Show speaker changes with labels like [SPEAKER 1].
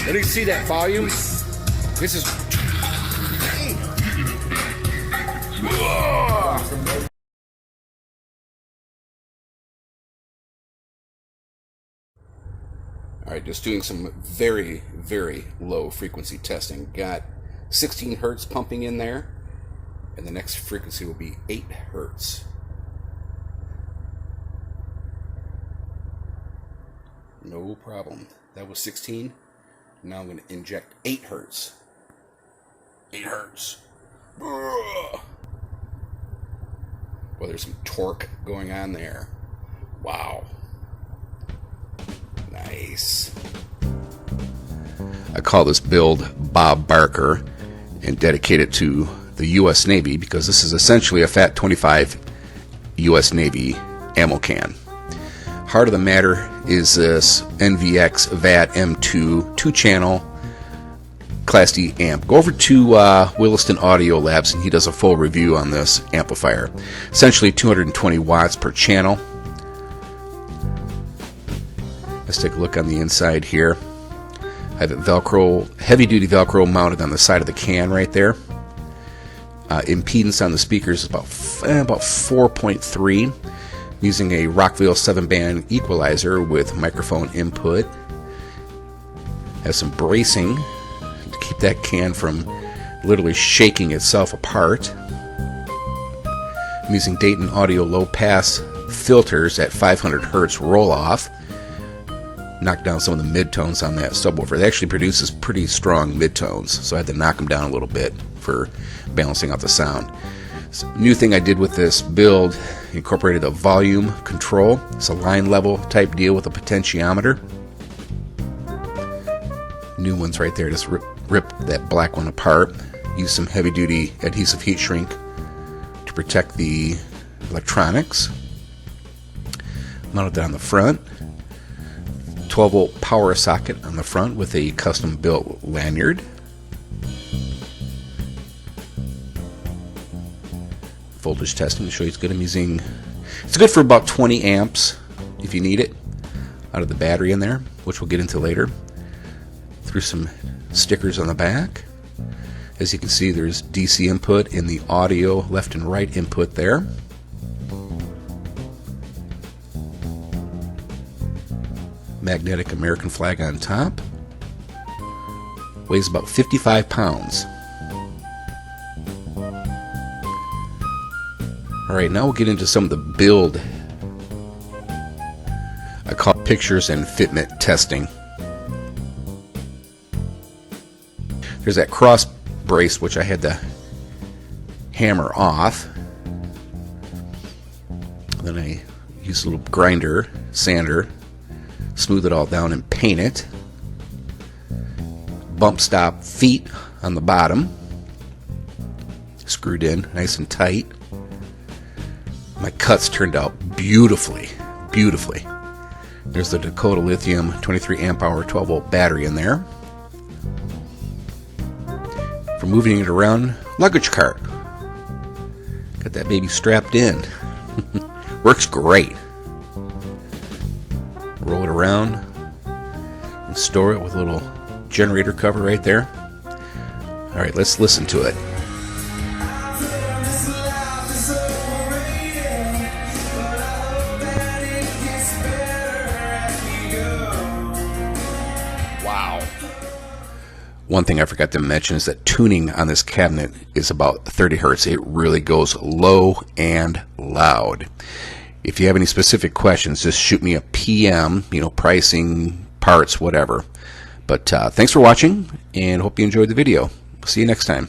[SPEAKER 1] Let me see that volume. This is... Alright, just doing some very, very low frequency testing. Got 16 hertz pumping in there, and the next frequency will be 8 hertz. No problem. That was 16. Now I'm going to inject 8 hertz. 8 hertz. Well, there's some torque going on there. Wow. Nice. I call this build Bob Barker and dedicate it to the U.S. Navy because this is essentially a Fat 25 U.S. Navy ammo can. Heart of the matter is this NVX VADM2 2-channel Class D amp. Go over to Williston Audio Labs and he does a full review on this amplifier. Essentially 220 watts per channel. Let's take a look on the inside here. I have it Velcro, heavy-duty Velcro mounted on the side of the can right there. Impedance on the speakers is about 4.3. Using a Rockville 7-band equalizer with microphone input. Has some bracing to keep that can from literally shaking itself apart. I'm using Dayton Audio low-pass filters at 500 hertz roll-off. Knock down some of the midtones on that subwoofer. It actually produces pretty strong midtones, so I had to knock them down a little bit for balancing out the sound. So, new thing I did with this build, incorporated a volume control. It's a line level type deal with a potentiometer. New ones right there. Just rip that black one apart. Use some heavy duty adhesive heat shrink to protect the electronics. Mounted that on the front. 12-volt power socket on the front with a custom built lanyard. Voltage testing to show you it's good. It's good for about 20 amps if you need it out of the battery in there, which we'll get into later. Threw some stickers on the back. As you can see, there's DC input in the audio left and right input there. Magnetic American flag on top. Weighs about 55 pounds. Alright, now we'll get into some of the build. I call it pictures and fitment testing. There's that cross brace which I had to hammer off. Then I use a little grinder, sander, smooth it all down and paint it. Bump stop feet on the bottom. Screwed in nice and tight. My cuts turned out beautifully, beautifully. There's the Dakota Lithium 23 amp hour 12-volt battery in there. For moving it around, luggage cart. Got that baby strapped in. Works great. Roll it around and store it with a little generator cover right there. Alright, let's listen to it. Wow. One thing I forgot to mention is that tuning on this cabinet is about 30 hertz. It really goes low and loud. If you have any specific questions, just shoot me a PM, pricing, parts, whatever. But thanks for watching, and hope you enjoyed the video. See you next time.